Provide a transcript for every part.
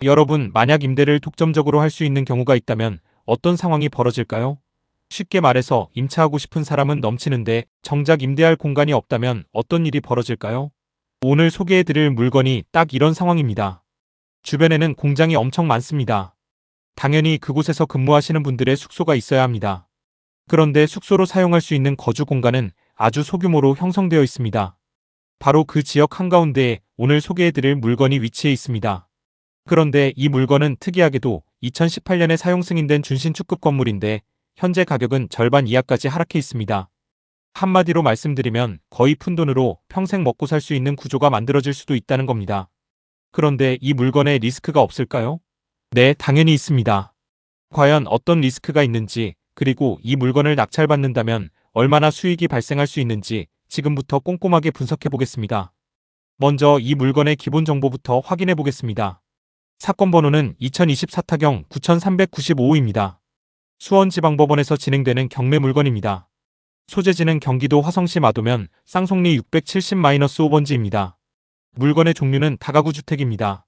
여러분, 만약 임대를 독점적으로 할 수 있는 경우가 있다면 어떤 상황이 벌어질까요? 쉽게 말해서 임차하고 싶은 사람은 넘치는데 정작 임대할 공간이 없다면 어떤 일이 벌어질까요? 오늘 소개해드릴 물건이 딱 이런 상황입니다. 주변에는 공장이 엄청 많습니다. 당연히 그곳에서 근무하시는 분들의 숙소가 있어야 합니다. 그런데 숙소로 사용할 수 있는 거주 공간은 아주 소규모로 형성되어 있습니다. 바로 그 지역 한가운데에 오늘 소개해드릴 물건이 위치해 있습니다. 그런데 이 물건은 특이하게도 2018년에 사용 승인된 준신축급 건물인데 현재 가격은 절반 이하까지 하락해 있습니다. 한마디로 말씀드리면 거의 푼돈으로 평생 먹고 살 수 있는 구조가 만들어질 수도 있다는 겁니다. 그런데 이 물건에 리스크가 없을까요? 네, 당연히 있습니다. 과연 어떤 리스크가 있는지, 그리고 이 물건을 낙찰받는다면 얼마나 수익이 발생할 수 있는지 지금부터 꼼꼼하게 분석해 보겠습니다. 먼저 이 물건의 기본 정보부터 확인해 보겠습니다. 사건 번호는 2024타경 9395호입니다. 수원지방법원에서 진행되는 경매 물건입니다. 소재지는 경기도 화성시 마도면 쌍송리 670-5번지입니다. 물건의 종류는 다가구 주택입니다.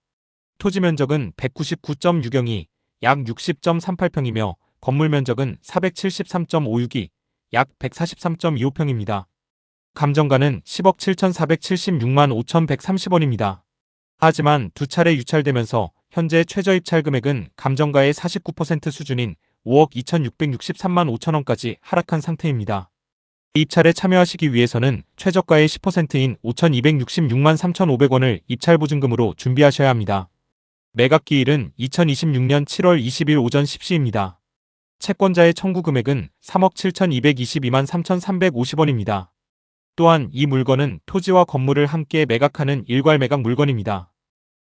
토지 면적은 199.6영이 약 60.38평이며 건물 면적은 473.56이 약 143.25평입니다. 감정가는 10억 7,476만 5,130원입니다. 하지만 두 차례 유찰되면서 현재 최저 입찰 금액은 감정가의 49% 수준인 5억 2,663만 5천원까지 하락한 상태입니다. 입찰에 참여하시기 위해서는 최저가의 10%인 5,266만 3,500원을 입찰 보증금으로 준비하셔야 합니다. 매각기일은 2026년 7월 20일 오전 10시입니다. 채권자의 청구 금액은 3억 7,222만 3,350원입니다. 또한 이 물건은 토지와 건물을 함께 매각하는 일괄 매각 물건입니다.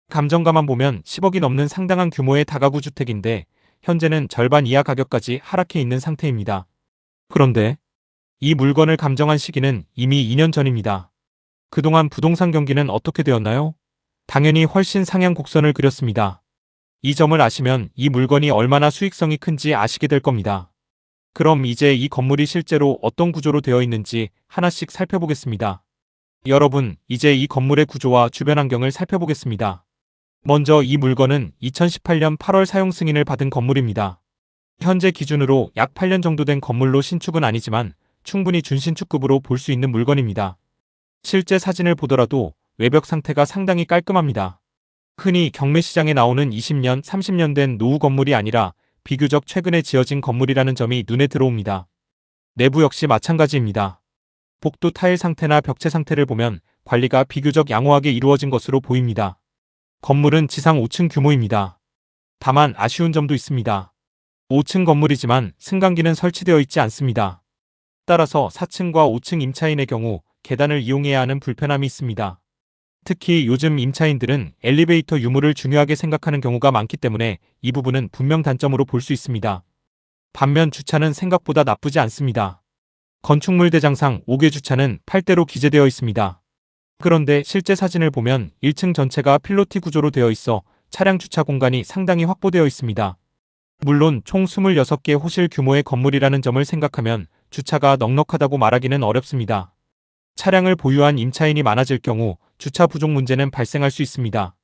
감정가만 보면 10억이 넘는 상당한 규모의 다가구 주택인데 현재는 절반 이하 가격까지 하락해 있는 상태입니다. 그런데 이 물건을 감정한 시기는 이미 2년 전입니다. 그동안 부동산 경기는 어떻게 되었나요? 당연히 훨씬 상향 곡선을 그렸습니다. 이 점을 아시면 이 물건이 얼마나 수익성이 큰지 아시게 될 겁니다. 그럼 이제 이 건물이 실제로 어떤 구조로 되어 있는지 하나씩 살펴보겠습니다. 여러분, 이제 이 건물의 구조와 주변 환경을 살펴보겠습니다. 먼저 이 물건은 2018년 8월 사용 승인을 받은 건물입니다. 현재 기준으로 약 8년 정도 된 건물로 신축은 아니지만 충분히 준신축급으로 볼 수 있는 물건입니다. 실제 사진을 보더라도 외벽 상태가 상당히 깔끔합니다. 흔히 경매시장에 나오는 20년, 30년 된 노후 건물이 아니라 비교적 최근에 지어진 건물이라는 점이 눈에 들어옵니다. 내부 역시 마찬가지입니다. 복도 타일 상태나 벽체 상태를 보면 관리가 비교적 양호하게 이루어진 것으로 보입니다. 건물은 지상 5층 규모입니다. 다만 아쉬운 점도 있습니다. 5층 건물이지만 승강기는 설치되어 있지 않습니다. 따라서 4층과 5층 임차인의 경우 계단을 이용해야 하는 불편함이 있습니다. 특히 요즘 임차인들은 엘리베이터 유무를 중요하게 생각하는 경우가 많기 때문에 이 부분은 분명 단점으로 볼 수 있습니다. 반면 주차는 생각보다 나쁘지 않습니다. 건축물 대장상 5개 주차는 8대로 기재되어 있습니다. 그런데 실제 사진을 보면 1층 전체가 필로티 구조로 되어 있어 차량 주차 공간이 상당히 확보되어 있습니다. 물론 총 26개 호실 규모의 건물이라는 점을 생각하면 주차가 넉넉하다고 말하기는 어렵습니다. 차량을 보유한 임차인이 많아질 경우 주차 부족 문제는 발생할 수 있습니다.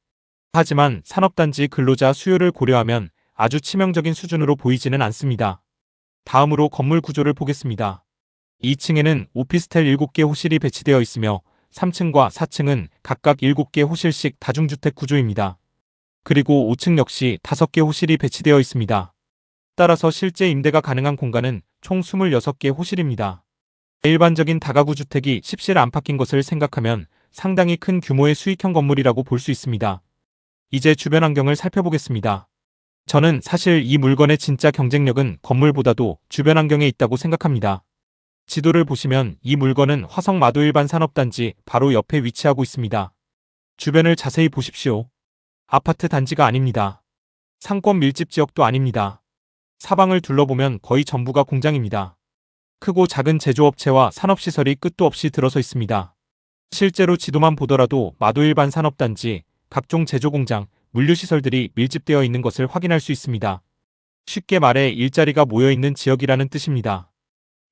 하지만 산업단지 근로자 수요를 고려하면 아주 치명적인 수준으로 보이지는 않습니다. 다음으로 건물 구조를 보겠습니다. 2층에는 오피스텔 7개 호실이 배치되어 있으며 3층과 4층은 각각 7개 호실식 다중주택 구조입니다. 그리고 5층 역시 5개 호실이 배치되어 있습니다. 따라서 실제 임대가 가능한 공간은 총 26개 호실입니다. 일반적인 다가구 주택이 십실 안팎인 것을 생각하면 상당히 큰 규모의 수익형 건물이라고 볼 수 있습니다. 이제 주변 환경을 살펴보겠습니다. 저는 사실 이 물건의 진짜 경쟁력은 건물보다도 주변 환경에 있다고 생각합니다. 지도를 보시면 이 물건은 화성 마도 일반 산업단지 바로 옆에 위치하고 있습니다. 주변을 자세히 보십시오. 아파트 단지가 아닙니다. 상권 밀집 지역도 아닙니다. 사방을 둘러보면 거의 전부가 공장입니다. 크고 작은 제조업체와 산업시설이 끝도 없이 들어서 있습니다. 실제로 지도만 보더라도 마도 일반 산업단지, 각종 제조공장, 물류시설들이 밀집되어 있는 것을 확인할 수 있습니다. 쉽게 말해 일자리가 모여있는 지역이라는 뜻입니다.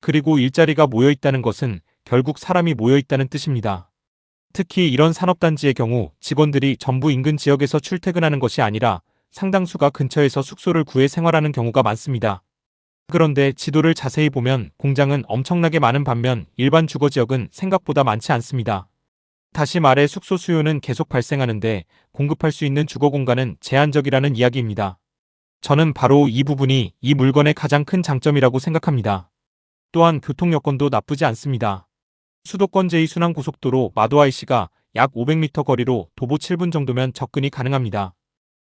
그리고 일자리가 모여있다는 것은 결국 사람이 모여있다는 뜻입니다. 특히 이런 산업단지의 경우 직원들이 전부 인근 지역에서 출퇴근하는 것이 아니라 상당수가 근처에서 숙소를 구해 생활하는 경우가 많습니다. 그런데 지도를 자세히 보면 공장은 엄청나게 많은 반면 일반 주거지역은 생각보다 많지 않습니다. 다시 말해 숙소 수요는 계속 발생하는데 공급할 수 있는 주거 공간은 제한적이라는 이야기입니다. 저는 바로 이 부분이 이 물건의 가장 큰 장점이라고 생각합니다. 또한 교통 여건도 나쁘지 않습니다. 수도권 제2순환고속도로 마도IC가 약 500m 거리로 도보 7분 정도면 접근이 가능합니다.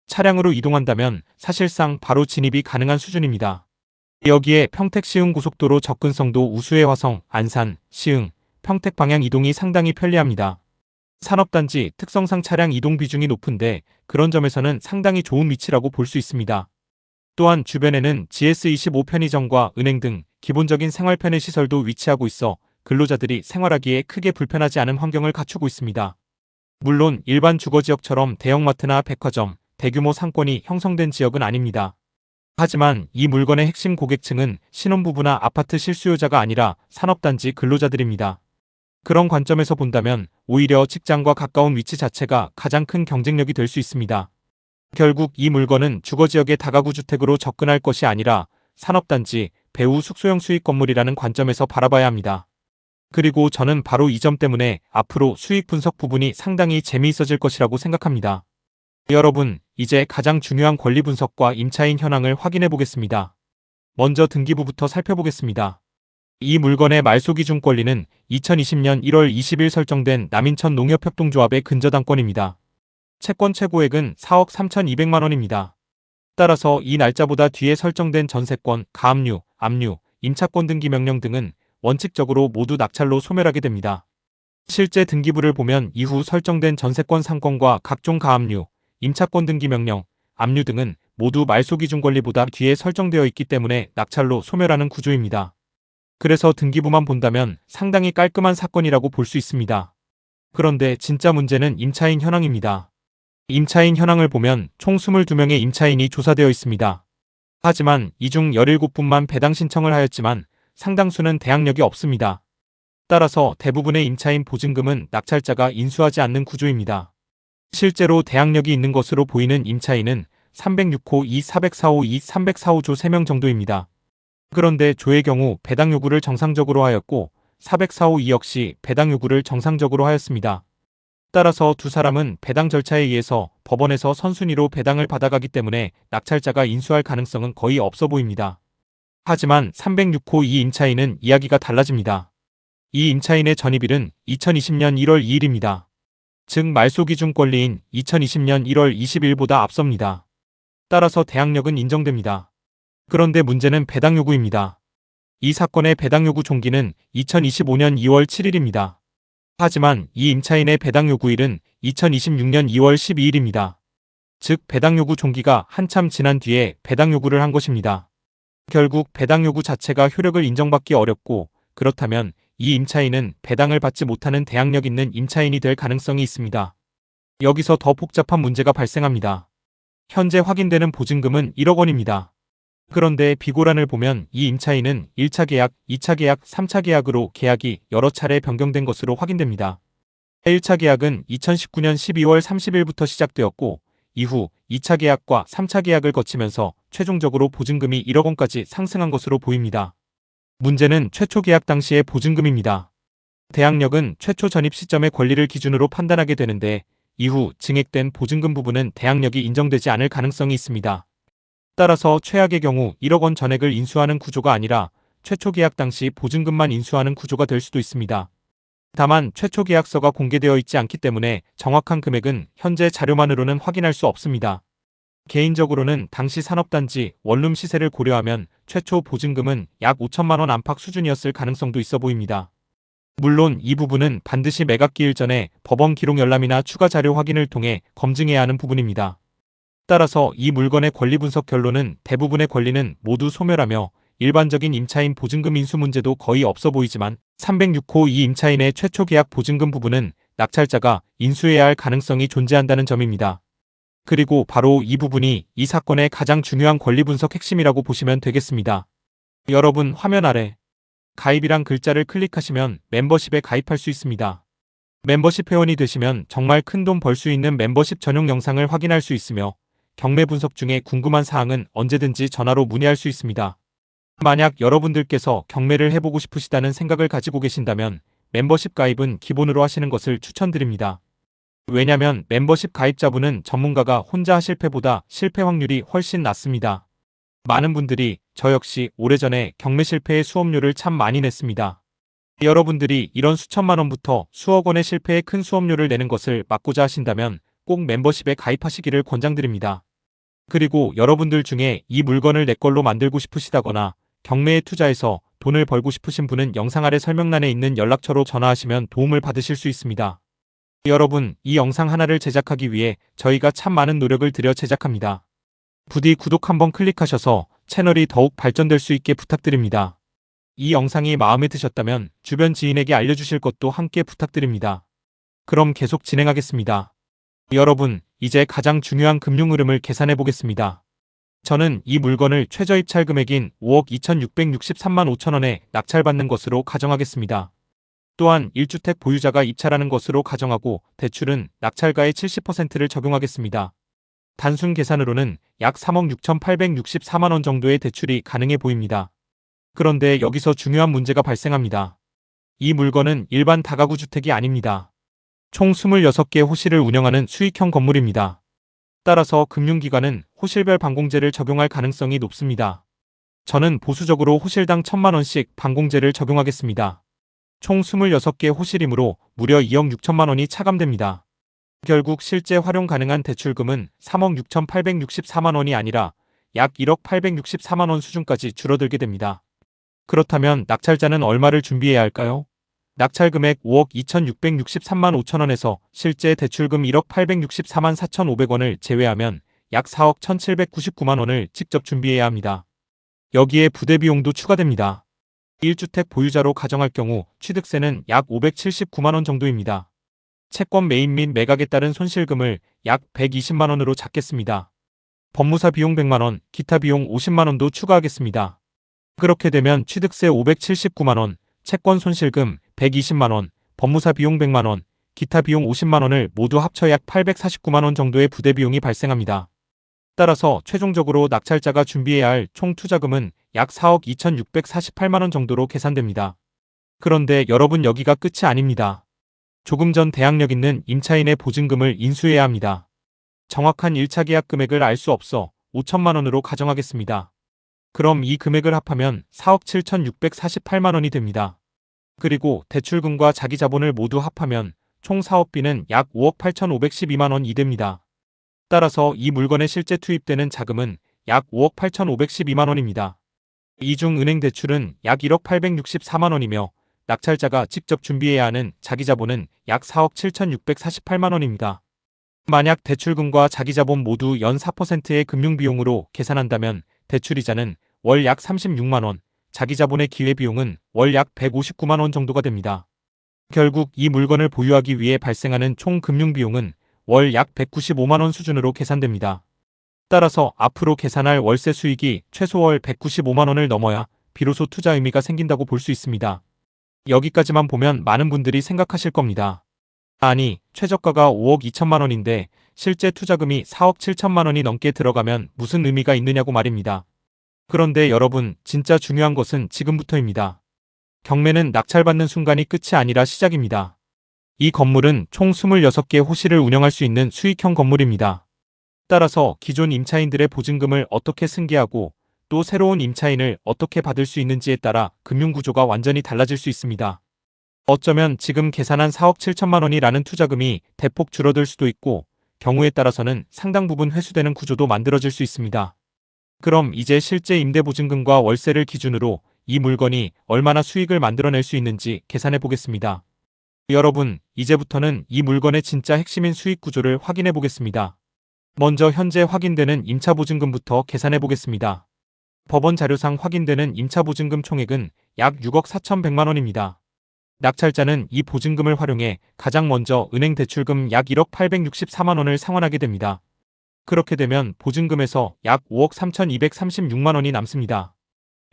차량으로 이동한다면 사실상 바로 진입이 가능한 수준입니다. 여기에 평택-시흥고속도로 접근성도 우수해 화성, 안산, 시흥, 평택 방향 이동이 상당히 편리합니다. 산업단지 특성상 차량 이동 비중이 높은데 그런 점에서는 상당히 좋은 위치라고 볼 수 있습니다. 또한 주변에는 GS25 편의점과 은행 등 기본적인 생활 편의 시설도 위치하고 있어 근로자들이 생활하기에 크게 불편하지 않은 환경을 갖추고 있습니다. 물론 일반 주거지역처럼 대형마트나 백화점, 대규모 상권이 형성된 지역은 아닙니다. 하지만 이 물건의 핵심 고객층은 신혼부부나 아파트 실수요자가 아니라 산업단지 근로자들입니다. 그런 관점에서 본다면 오히려 직장과 가까운 위치 자체가 가장 큰 경쟁력이 될 수 있습니다. 결국 이 물건은 주거지역의 다가구 주택으로 접근할 것이 아니라 산업단지, 배후 숙소형 수익 건물이라는 관점에서 바라봐야 합니다. 그리고 저는 바로 이 점 때문에 앞으로 수익 분석 부분이 상당히 재미있어질 것이라고 생각합니다. 여러분, 이제 가장 중요한 권리 분석과 임차인 현황을 확인해 보겠습니다. 먼저 등기부부터 살펴보겠습니다. 이 물건의 말소 기준 권리는 2020년 1월 20일 설정된 남인천 농협협동조합의 근저당권입니다. 채권 최고액은 4억 3,200만 원입니다. 따라서 이 날짜보다 뒤에 설정된 전세권, 가압류, 압류, 임차권 등기 명령 등은 원칙적으로 모두 낙찰로 소멸하게 됩니다. 실제 등기부를 보면 이후 설정된 전세권 상권과 각종 가압류, 임차권 등기 명령, 압류 등은 모두 말소 기준 권리보다 뒤에 설정되어 있기 때문에 낙찰로 소멸하는 구조입니다. 그래서 등기부만 본다면 상당히 깔끔한 사건이라고 볼 수 있습니다. 그런데 진짜 문제는 임차인 현황입니다. 임차인 현황을 보면 총 22명의 임차인이 조사되어 있습니다. 하지만 이 중 17분만 배당 신청을 하였지만 상당수는 대항력이 없습니다. 따라서 대부분의 임차인 보증금은 낙찰자가 인수하지 않는 구조입니다. 실제로 대항력이 있는 것으로 보이는 임차인은 306호 2, 404호 2, 304호조 3명 정도입니다. 그런데 조의 경우 배당 요구를 정상적으로 하였고 404호 2 역시 배당 요구를 정상적으로 하였습니다. 따라서 두 사람은 배당 절차에 의해서 법원에서 선순위로 배당을 받아가기 때문에 낙찰자가 인수할 가능성은 거의 없어 보입니다. 하지만 306호 2 임차인은 이야기가 달라집니다. 이 임차인의 전입일은 2020년 1월 2일입니다. 즉 말소 기준 권리인 2020년 1월 20일보다 앞섭니다. 따라서 대항력은 인정됩니다. 그런데 문제는 배당 요구입니다. 이 사건의 배당 요구 종기는 2025년 2월 7일입니다. 하지만 이 임차인의 배당 요구일은 2026년 2월 12일입니다. 즉 배당 요구 종기가 한참 지난 뒤에 배당 요구를 한 것입니다. 결국 배당 요구 자체가 효력을 인정받기 어렵고 그렇다면 이 임차인은 배당을 받지 못하는 대항력 있는 임차인이 될 가능성이 있습니다. 여기서 더 복잡한 문제가 발생합니다. 현재 확인되는 보증금은 1억 원입니다. 그런데 비고란을 보면 이 임차인은 1차 계약, 2차 계약, 3차 계약으로 계약이 여러 차례 변경된 것으로 확인됩니다. 1차 계약은 2019년 12월 30일부터 시작되었고 이후 2차 계약과 3차 계약을 거치면서 최종적으로 보증금이 1억 원까지 상승한 것으로 보입니다. 문제는 최초 계약 당시의 보증금입니다. 대항력은 최초 전입 시점의 권리를 기준으로 판단하게 되는데 이후 증액된 보증금 부분은 대항력이 인정되지 않을 가능성이 있습니다. 따라서 최악의 경우 1억 원 전액을 인수하는 구조가 아니라 최초 계약 당시 보증금만 인수하는 구조가 될 수도 있습니다. 다만 최초 계약서가 공개되어 있지 않기 때문에 정확한 금액은 현재 자료만으로는 확인할 수 없습니다. 개인적으로는 당시 산업단지 원룸 시세를 고려하면 최초 보증금은 약 5천만 원 안팎 수준이었을 가능성도 있어 보입니다. 물론 이 부분은 반드시 매각기일 전에 법원 기록 열람이나 추가 자료 확인을 통해 검증해야 하는 부분입니다. 따라서 이 물건의 권리 분석 결론은 대부분의 권리는 모두 소멸하며 일반적인 임차인 보증금 인수 문제도 거의 없어 보이지만 306호 이 임차인의 최초 계약 보증금 부분은 낙찰자가 인수해야 할 가능성이 존재한다는 점입니다. 그리고 바로 이 부분이 이 사건의 가장 중요한 권리 분석 핵심이라고 보시면 되겠습니다. 여러분 화면 아래 가입이란 글자를 클릭하시면 멤버십에 가입할 수 있습니다. 멤버십 회원이 되시면 정말 큰 돈 벌 수 있는 멤버십 전용 영상을 확인할 수 있으며 경매 분석 중에 궁금한 사항은 언제든지 전화로 문의할 수 있습니다. 만약 여러분들께서 경매를 해보고 싶으시다는 생각을 가지고 계신다면 멤버십 가입은 기본으로 하시는 것을 추천드립니다. 왜냐면 멤버십 가입자분은 전문가가 혼자 하실 패보다 실패 확률이 훨씬 낮습니다. 많은 분들이 저 역시 오래전에 경매 실패의 수업료를 참 많이 냈습니다. 여러분들이 이런 수천만 원부터 수억 원의 실패에 큰 수업료를 내는 것을 막고자 하신다면 꼭 멤버십에 가입하시기를 권장드립니다. 그리고 여러분들 중에 이 물건을 내 걸로 만들고 싶으시다거나 경매에 투자해서 돈을 벌고 싶으신 분은 영상 아래 설명란에 있는 연락처로 전화하시면 도움을 받으실 수 있습니다. 여러분, 이 영상 하나를 제작하기 위해 저희가 참 많은 노력을 들여 제작합니다. 부디 구독 한번 클릭하셔서 채널이 더욱 발전될 수 있게 부탁드립니다. 이 영상이 마음에 드셨다면 주변 지인에게 알려주실 것도 함께 부탁드립니다. 그럼 계속 진행하겠습니다. 여러분, 이제 가장 중요한 금융 흐름을 계산해 보겠습니다. 저는 이 물건을 최저 입찰 금액인 5억 2,663만 5천 원에 낙찰받는 것으로 가정하겠습니다. 또한 1주택 보유자가 입찰하는 것으로 가정하고 대출은 낙찰가의 70%를 적용하겠습니다. 단순 계산으로는 약 3억 6,864만 원 정도의 대출이 가능해 보입니다. 그런데 여기서 중요한 문제가 발생합니다. 이 물건은 일반 다가구 주택이 아닙니다. 총 26개 호실을 운영하는 수익형 건물입니다. 따라서 금융기관은 호실별 반공제를 적용할 가능성이 높습니다. 저는 보수적으로 호실당 1,000만 원씩 반공제를 적용하겠습니다. 총 26개 호실이므로 무려 2억 6천만 원이 차감됩니다. 결국 실제 활용 가능한 대출금은 3억 6,864만 원이 아니라 약 1억 864만 원 수준까지 줄어들게 됩니다. 그렇다면 낙찰자는 얼마를 준비해야 할까요? 낙찰 금액 5억 2,663만 5천 원에서 실제 대출금 1억 864만 4,500원을 제외하면 약 4억 1,799만 원을 직접 준비해야 합니다. 여기에 부대 비용도 추가됩니다. 1주택 보유자로 가정할 경우 취득세는 약 579만 원 정도입니다. 채권 매입 및 매각에 따른 손실금을 약 120만 원으로 잡겠습니다. 법무사 비용 100만 원, 기타 비용 50만 원도 추가하겠습니다. 그렇게 되면 취득세 579만 원, 채권 손실금 120만 원, 법무사 비용 100만 원, 기타 비용 50만 원을 모두 합쳐 약 849만 원 정도의 부대 비용이 발생합니다. 따라서 최종적으로 낙찰자가 준비해야 할 총 투자금은 약 4억 2,648만 원 정도로 계산됩니다. 그런데 여러분, 여기가 끝이 아닙니다. 조금 전 대항력 있는 임차인의 보증금을 인수해야 합니다. 정확한 1차 계약 금액을 알 수 없어 5천만 원으로 가정하겠습니다. 그럼 이 금액을 합하면 4억 7,648만 원이 됩니다. 그리고 대출금과 자기 자본을 모두 합하면 총 사업비는 약 5억 8,512만 원이 됩니다. 따라서 이 물건에 실제 투입되는 자금은 약 5억 8,512만 원입니다. 이 중 은행 대출은 약 1억 864만 원이며 낙찰자가 직접 준비해야 하는 자기 자본은 약 4억 7,648만 원입니다. 만약 대출금과 자기 자본 모두 연 4%의 금융비용으로 계산한다면 대출이자는 월 약 36만 원, 자기 자본의 기회비용은 월 약 159만 원 정도가 됩니다. 결국 이 물건을 보유하기 위해 발생하는 총 금융비용은 월 약 195만 원 수준으로 계산됩니다. 따라서 앞으로 계산할 월세 수익이 최소 월 195만 원을 넘어야 비로소 투자 의미가 생긴다고 볼 수 있습니다. 여기까지만 보면 많은 분들이 생각하실 겁니다. 아니, 최저가가 5억 2천만 원인데 실제 투자금이 4억 7천만 원이 넘게 들어가면 무슨 의미가 있느냐고 말입니다. 그런데 여러분, 진짜 중요한 것은 지금부터입니다. 경매는 낙찰받는 순간이 끝이 아니라 시작입니다. 이 건물은 총 26개 호실을 운영할 수 있는 수익형 건물입니다. 따라서 기존 임차인들의 보증금을 어떻게 승계하고 또 새로운 임차인을 어떻게 받을 수 있는지에 따라 금융구조가 완전히 달라질 수 있습니다. 어쩌면 지금 계산한 4억 7천만 원이라는 투자금이 대폭 줄어들 수도 있고 경우에 따라서는 상당 부분 회수되는 구조도 만들어질 수 있습니다. 그럼 이제 실제 임대보증금과 월세를 기준으로 이 물건이 얼마나 수익을 만들어낼 수 있는지 계산해 보겠습니다. 여러분, 이제부터는 이 물건의 진짜 핵심인 수익 구조를 확인해 보겠습니다. 먼저 현재 확인되는 임차보증금부터 계산해 보겠습니다. 법원 자료상 확인되는 임차보증금 총액은 약 6억 4,100만 원입니다. 낙찰자는 이 보증금을 활용해 가장 먼저 은행 대출금 약 1억 864만 원을 상환하게 됩니다. 그렇게 되면 보증금에서 약 5억 3,236만 원이 남습니다.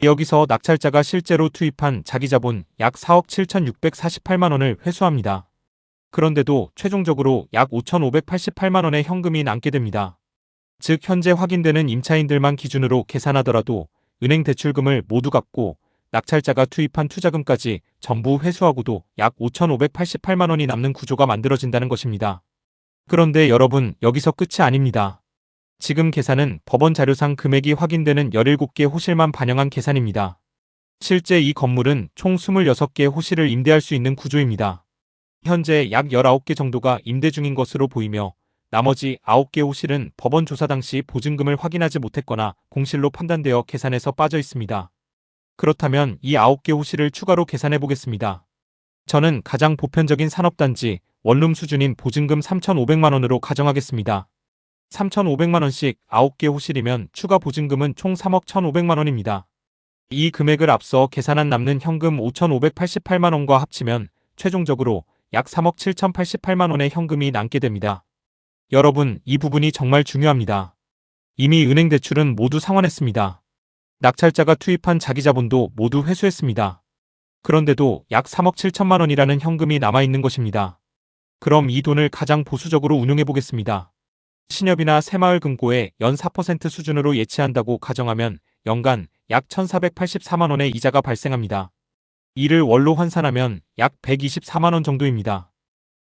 여기서 낙찰자가 실제로 투입한 자기 자본 약 4억 7,648만 원을 회수합니다. 그런데도 최종적으로 약 5,588만 원의 현금이 남게 됩니다. 즉 현재 확인되는 임차인들만 기준으로 계산하더라도 은행 대출금을 모두 갚고 낙찰자가 투입한 투자금까지 전부 회수하고도 약 5,588만 원이 남는 구조가 만들어진다는 것입니다. 그런데 여러분, 여기서 끝이 아닙니다. 지금 계산은 법원 자료상 금액이 확인되는 17개 호실만 반영한 계산입니다. 실제 이 건물은 총 26개 호실을 임대할 수 있는 구조입니다. 현재 약 19개 정도가 임대 중인 것으로 보이며 나머지 9개 호실은 법원 조사 당시 보증금을 확인하지 못했거나 공실로 판단되어 계산에서 빠져 있습니다. 그렇다면 이 9개 호실을 추가로 계산해 보겠습니다. 저는 가장 보편적인 산업단지 원룸 수준인 보증금 3,500만 원으로 가정하겠습니다. 3,500만 원씩 9개 호실이면 추가 보증금은 총 3억 1,500만 원입니다. 이 금액을 앞서 계산한 남는 현금 5,588만 원과 합치면 최종적으로 약 3억 7,088만 원의 현금이 남게 됩니다. 여러분, 이 부분이 정말 중요합니다. 이미 은행 대출은 모두 상환했습니다. 낙찰자가 투입한 자기 자본도 모두 회수했습니다. 그런데도 약 3억 7천만 원이라는 현금이 남아있는 것입니다. 그럼 이 돈을 가장 보수적으로 운용해 보겠습니다. 신협이나 새마을금고에 연 4% 수준으로 예치한다고 가정하면 연간 약 1,484만 원의 이자가 발생합니다. 이를 월로 환산하면 약 124만 원 정도입니다.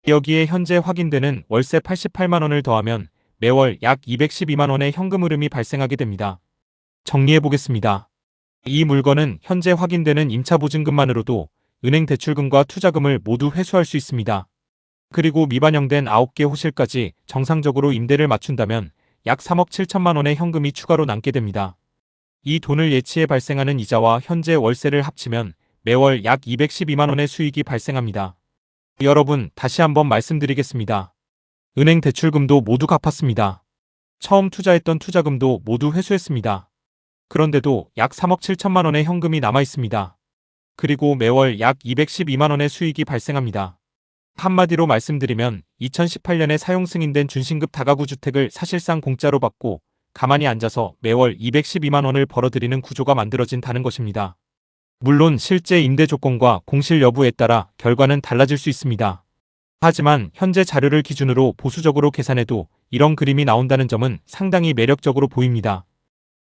여기에 현재 확인되는 월세 88만 원을 더하면 매월 약 212만 원의 현금 흐름이 발생하게 됩니다. 정리해 보겠습니다. 이 물건은 현재 확인되는 임차 보증금만으로도 은행 대출금과 투자금을 모두 회수할 수 있습니다. 그리고 미반영된 9개 호실까지 정상적으로 임대를 맞춘다면 약 3억 7천만 원의 현금이 추가로 남게 됩니다. 이 돈을 예치해 발생하는 이자와 현재 월세를 합치면 매월 약 212만 원의 수익이 발생합니다. 여러분, 다시 한번 말씀드리겠습니다. 은행 대출금도 모두 갚았습니다. 처음 투자했던 투자금도 모두 회수했습니다. 그런데도 약 3억 7천만 원의 현금이 남아 있습니다. 그리고 매월 약 212만 원의 수익이 발생합니다. 한마디로 말씀드리면 2018년에 사용 승인된 준신급 다가구 주택을 사실상 공짜로 받고 가만히 앉아서 매월 212만 원을 벌어들이는 구조가 만들어진다는 것입니다. 물론 실제 임대 조건과 공실 여부에 따라 결과는 달라질 수 있습니다. 하지만 현재 자료를 기준으로 보수적으로 계산해도 이런 그림이 나온다는 점은 상당히 매력적으로 보입니다.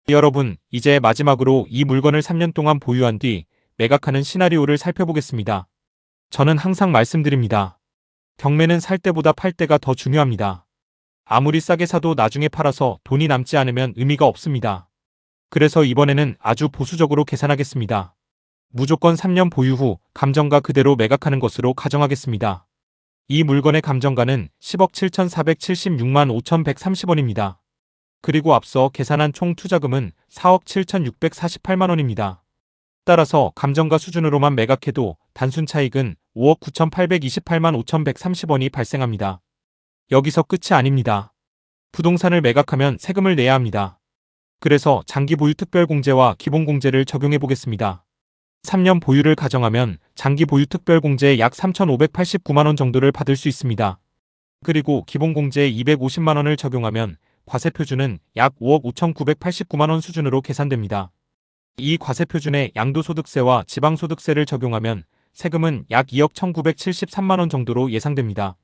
여러분, 이제 마지막으로 이 물건을 3년 동안 보유한 뒤 매각하는 시나리오를 살펴보겠습니다. 저는 항상 말씀드립니다. 경매는 살 때보다 팔 때가 더 중요합니다. 아무리 싸게 사도 나중에 팔아서 돈이 남지 않으면 의미가 없습니다. 그래서 이번에는 아주 보수적으로 계산하겠습니다. 무조건 3년 보유 후 감정가 그대로 매각하는 것으로 가정하겠습니다. 이 물건의 감정가는 10억 7,476만 5,130원입니다. 그리고 앞서 계산한 총 투자금은 4억 7,648만 원입니다. 따라서 감정가 수준으로만 매각해도 단순 차익은 5억 9,828만 5,130원이 발생합니다. 여기서 끝이 아닙니다. 부동산을 매각하면 세금을 내야 합니다. 그래서 장기 보유 특별공제와 기본공제를 적용해 보겠습니다. 3년 보유를 가정하면 장기 보유 특별공제 약 3,589만 원 정도를 받을 수 있습니다. 그리고 기본공제 250만 원을 적용하면 과세표준은 약 5억 5,989만 원 수준으로 계산됩니다. 이 과세표준에 양도소득세와 지방소득세를 적용하면 세금은 약 2억 1,973만 원 정도로 예상됩니다.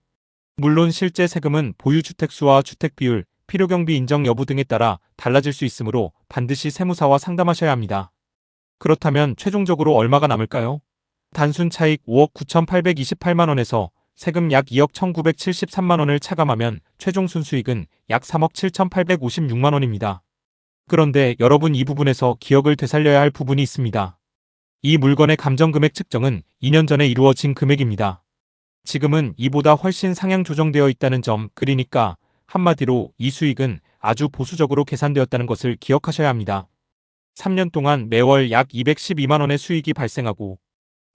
물론 실제 세금은 보유주택수와 주택비율, 필요경비 인정 여부 등에 따라 달라질 수 있으므로 반드시 세무사와 상담하셔야 합니다. 그렇다면 최종적으로 얼마가 남을까요? 단순 차익 5억 9,828만 원에서 세금 약 2억 1,973만 원을 차감하면 최종 순수익은 약 3억 7,856만 원입니다. 그런데 여러분, 이 부분에서 기억을 되살려야 할 부분이 있습니다. 이 물건의 감정금액 측정은 2년 전에 이루어진 금액입니다. 지금은 이보다 훨씬 상향 조정되어 있다는 점, 그러니까 한마디로 이 수익은 아주 보수적으로 계산되었다는 것을 기억하셔야 합니다. 3년 동안 매월 약 212만 원의 수익이 발생하고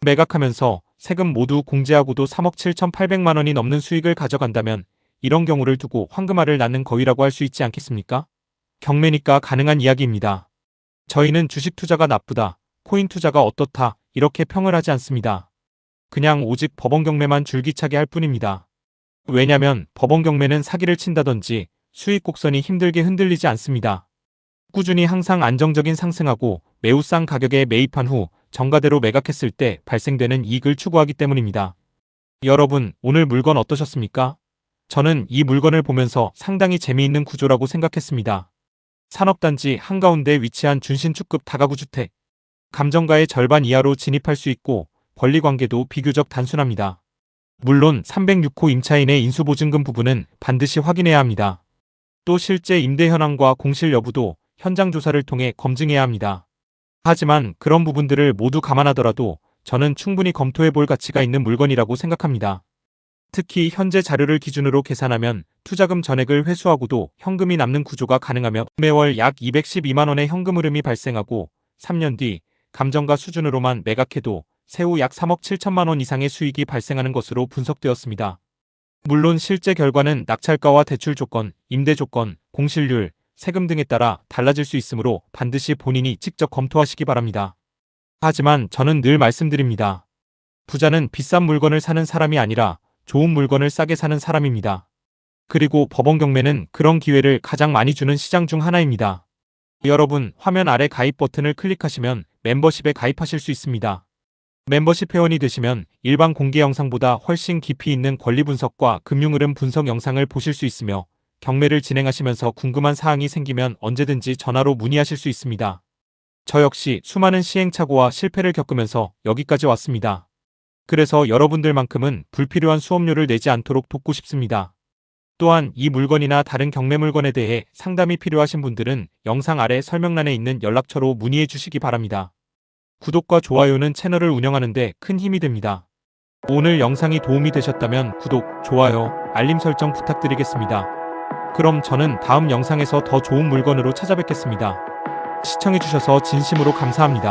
매각하면서 세금 모두 공제하고도 3억 7,800만 원이 넘는 수익을 가져간다면 이런 경우를 두고 황금알을 낳는 거위라고 할 수 있지 않겠습니까? 경매니까 가능한 이야기입니다. 저희는 주식 투자가 나쁘다, 코인 투자가 어떻다 이렇게 평을 하지 않습니다. 그냥 오직 법원 경매만 줄기차게 할 뿐입니다. 왜냐면 법원 경매는 사기를 친다든지 수익 곡선이 힘들게 흔들리지 않습니다. 꾸준히 항상 안정적인 상승하고 매우 싼 가격에 매입한 후 정가대로 매각했을 때 발생되는 이익을 추구하기 때문입니다. 여러분, 오늘 물건 어떠셨습니까? 저는 이 물건을 보면서 상당히 재미있는 구조라고 생각했습니다. 산업단지 한가운데 위치한 준신축급 다가구 주택. 감정가의 절반 이하로 진입할 수 있고 권리관계도 비교적 단순합니다. 물론 306호 임차인의 인수보증금 부분은 반드시 확인해야 합니다. 또 실제 임대 현황과 공실 여부도 현장 조사를 통해 검증해야 합니다. 하지만 그런 부분들을 모두 감안하더라도 저는 충분히 검토해 볼 가치가 있는 물건이라고 생각합니다. 특히 현재 자료를 기준으로 계산하면 투자금 전액을 회수하고도 현금이 남는 구조가 가능하며 매월 약 212만 원의 현금 흐름이 발생하고 3년 뒤 감정가 수준으로만 매각해도 세후 약 3억 7천만 원 이상의 수익이 발생하는 것으로 분석되었습니다. 물론 실제 결과는 낙찰가와 대출 조건, 임대 조건, 공실률, 세금 등에 따라 달라질 수 있으므로 반드시 본인이 직접 검토하시기 바랍니다. 하지만 저는 늘 말씀드립니다. 부자는 비싼 물건을 사는 사람이 아니라 좋은 물건을 싸게 사는 사람입니다. 그리고 법원 경매는 그런 기회를 가장 많이 주는 시장 중 하나입니다. 여러분, 화면 아래 가입 버튼을 클릭하시면 멤버십에 가입하실 수 있습니다. 멤버십 회원이 되시면 일반 공개 영상보다 훨씬 깊이 있는 권리 분석과 금융 흐름 분석 영상을 보실 수 있으며 경매를 진행하시면서 궁금한 사항이 생기면 언제든지 전화로 문의하실 수 있습니다. 저 역시 수많은 시행착오와 실패를 겪으면서 여기까지 왔습니다. 그래서 여러분들만큼은 불필요한 수업료를 내지 않도록 돕고 싶습니다. 또한 이 물건이나 다른 경매 물건에 대해 상담이 필요하신 분들은 영상 아래 설명란에 있는 연락처로 문의해 주시기 바랍니다. 구독과 좋아요는 채널을 운영하는 데 큰 힘이 됩니다. 오늘 영상이 도움이 되셨다면 구독, 좋아요, 알림 설정 부탁드리겠습니다. 그럼 저는 다음 영상에서 더 좋은 물건으로 찾아뵙겠습니다. 시청해주셔서 진심으로 감사합니다.